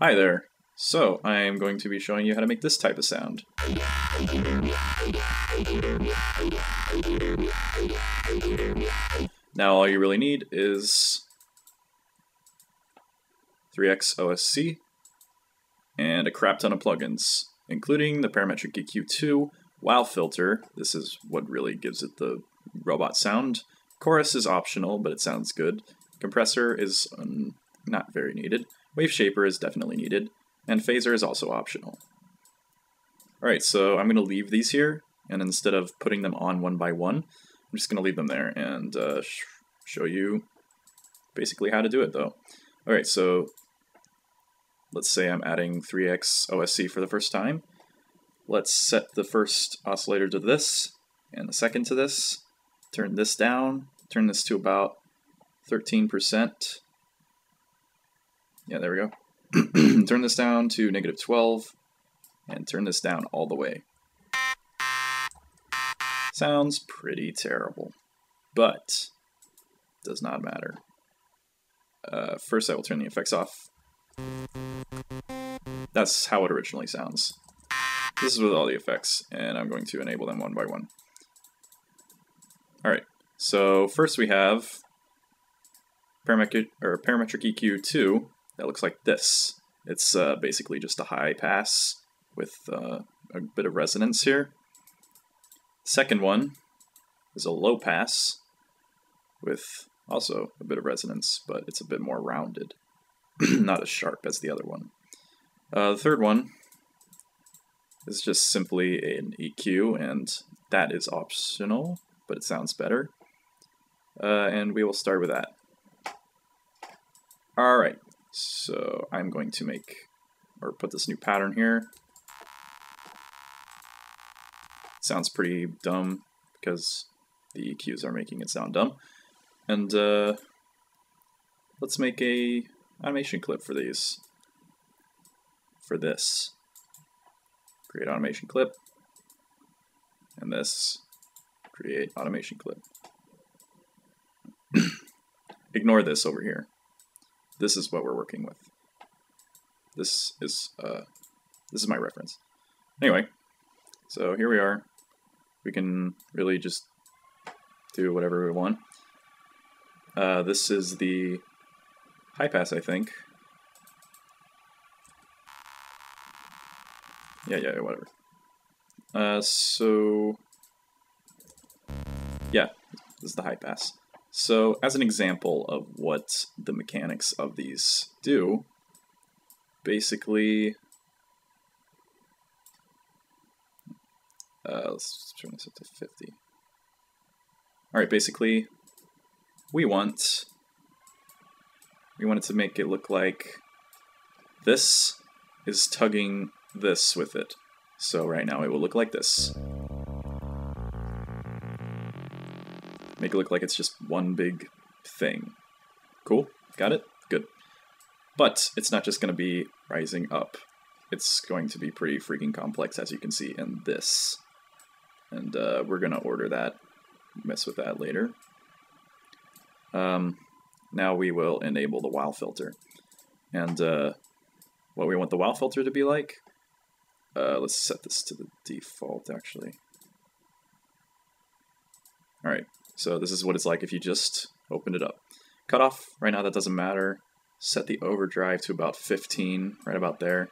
Hi there. So, I am going to be showing you how to make this type of sound. Now all you really need is 3xOSC and a crap ton of plugins, including the Parametric EQ2, Wow filter. This is what really gives it the robot sound. Chorus is optional, but it sounds good. Compressor is not very needed. Wave shaper is definitely needed. And phaser is also optional. Alright, so I'm going to leave these here, and instead of putting them on one by one, I'm just going to leave them there and show you basically how to do it though. Alright, so let's say I'm adding 3xOSC for the first time. Let's set the first oscillator to this, and the second to this. Turn this down, turn this to about 13%. Yeah, there we go. Turn this down to -12, and turn this down all the way. Sounds pretty terrible, but does not matter. First I will turn the effects off. That's how it originally sounds. This is with all the effects, and I'm going to enable them one by one. Alright, so first we have Parametric EQ2 that looks like this. It's basically just a high pass with a bit of resonance here. Second one is a low pass with also a bit of resonance, but it's a bit more rounded, not as sharp as the other one. The third one is just simply an EQ, and that is optional, but it sounds better. And we will start with that. Alright, so I'm going to put this new pattern here. Sounds pretty dumb because the EQs are making it sound dumb. And let's make a animation clip for these. For this. Create automation clip. And this. Create automation clip. Ignore this over here. This is what we're working with. This is my reference. Anyway, so here we are. We can really just do whatever we want. This is the high pass, I think. Yeah, whatever. So yeah, this is the high pass. So as an example of what the mechanics of these do, basically, let's turn this up to 50. Alright, basically, we want it to make it look like this is tugging this with it. So right now it will look like this. Make it look like it's just one big thing. Cool? Got it? Good. But it's not just going to be rising up. It's going to be pretty freaking complex, as you can see in this. And we're going to order that, mess with that later. Now we will enable the Wow filter. And what we want the Wow filter to be like, let's set this to the default, actually. Alright, so this is what it's like if you just opened it up. Cutoff, right now that doesn't matter. Set the overdrive to about 15, right about there.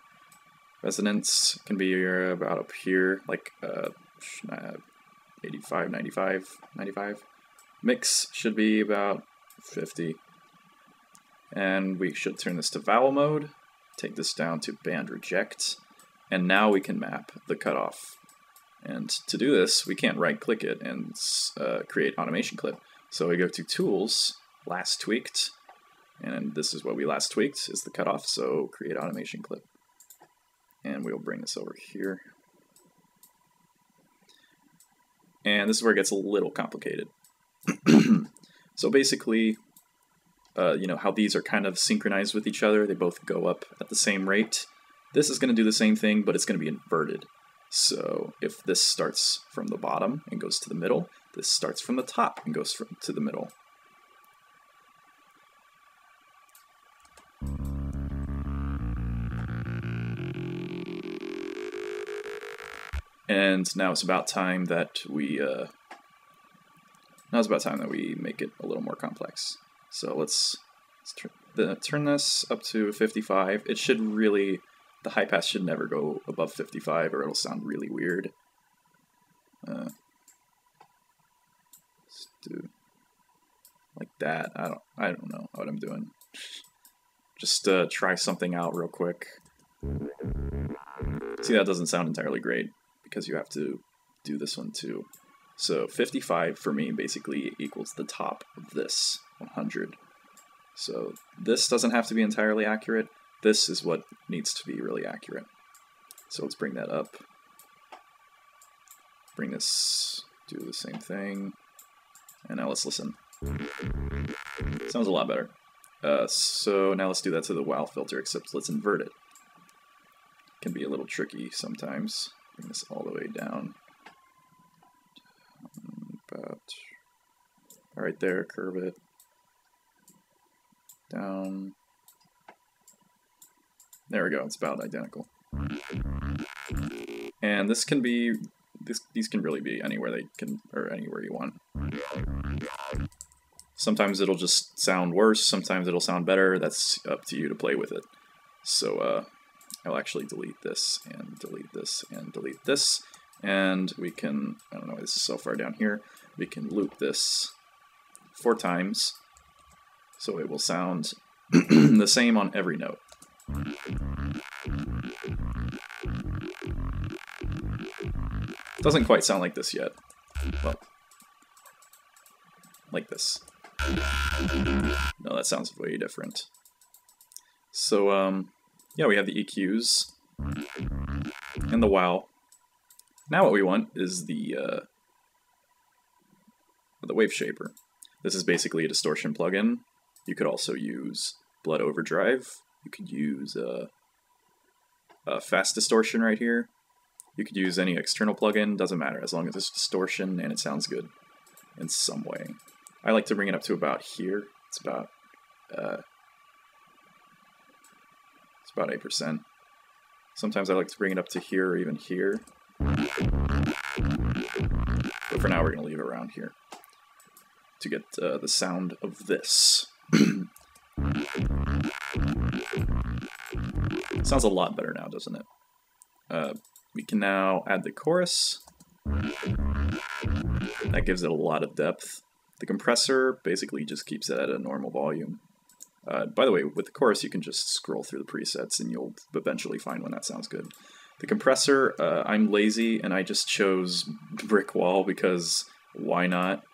Resonance can be about up here, like 85, 95, 95. Mix should be about 50. And we should turn this to vowel mode, take this down to band reject, and now we can map the cutoff. And to do this, we can't right-click it and create automation clip. So we go to Tools, Last Tweaked, and this is what we last tweaked, is the cutoff, so create automation clip. And we'll bring this over here. And this is where it gets a little complicated. So basically, you know how these are kind of synchronized with each other, they both go up at the same rate. This is going to do the same thing, but it's going to be inverted. So if this starts from the bottom and goes to the middle, this starts from the top and goes to the middle. And now it's about time that we make it a little more complex. So let's turn this up to 55. It should really, the high pass should never go above 55 or it'll sound really weird. Let's do like that. I don't know what I'm doing. Just try something out real quick. See, that doesn't sound entirely great because you have to do this one too. So 55 for me basically equals the top of this 100. So this doesn't have to be entirely accurate. This is what needs to be really accurate. So let's bring that up. Bring this, do the same thing. And now let's listen. Sounds a lot better. So now let's do that to the Vowel filter, except let's invert it. Can be a little tricky sometimes. Bring this all the way down. About right there, curve it. Down. There we go, it's about identical. And this can be, these can really be anywhere anywhere you want. Sometimes it'll just sound worse, sometimes it'll sound better, that's up to you to play with it. So I'll actually delete this, and delete this, and delete this, and we can, I don't know why this is so far down here, we can loop this 4 times, so it will sound the same on every note. Doesn't quite sound like this yet, but like this. No, that sounds way different. So, yeah, we have the EQs and the Vowel. Now what we want is the wave shaper. This is basically a distortion plugin. You could also use Blood Overdrive. You could use fast distortion right here. You could use any external plugin, doesn't matter, as long as it's distortion and it sounds good in some way. I like to bring it up to about here. It's about 8%. Sometimes I like to bring it up to here or even here. But for now we're going to leave it around here to get the sound of this. Sounds a lot better now, doesn't it? We can now add the chorus. That gives it a lot of depth. The compressor basically just keeps it at a normal volume. By the way, with the chorus you can just scroll through the presets and you'll eventually find one that sounds good. The compressor, I'm lazy and I just chose Brick Wall because why not?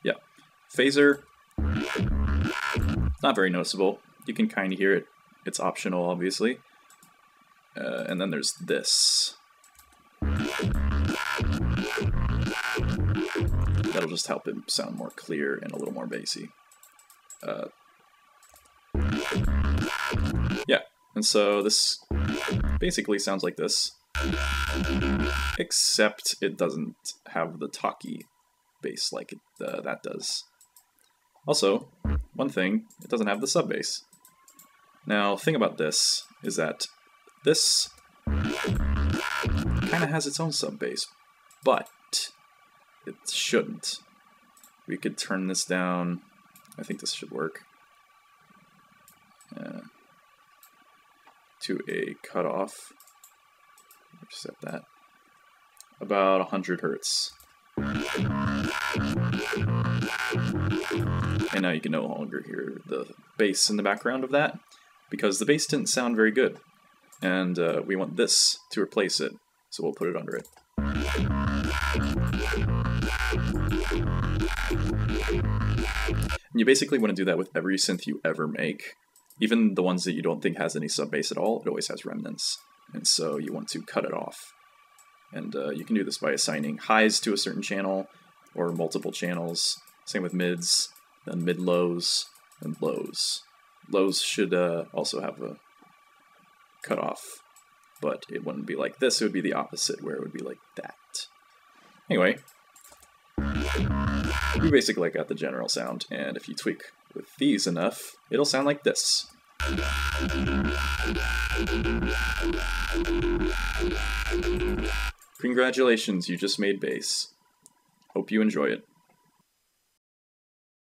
Yeah, phaser, not very noticeable. You can kind of hear it. It's optional, obviously. And then there's this. That'll just help it sound more clear and a little more bassy. Yeah, and so this basically sounds like this, except it doesn't have the talky bass like that does. Also, one thing, it doesn't have the sub bass. Now, the thing about this is that this kind of has its own sub bass, but it shouldn't. We could turn this down. I think this should work. To a cutoff. Set that. About 100 Hertz. And now you can no longer hear the bass in the background of that, because the bass didn't sound very good. And we want this to replace it, so we'll put it under it. And you basically want to do that with every synth you ever make. Even the ones that you don't think has any sub bass at all, it always has remnants. And so you want to cut it off. And you can do this by assigning highs to a certain channel, or multiple channels. Same with mids, then mid-lows, and lows. Lows should also have a cutoff, but it wouldn't be like this, it would be the opposite, where it would be like that. Anyway, we basically got the general sound, and if you tweak with these enough, it'll sound like this. Congratulations, you just made bass. Hope you enjoy it.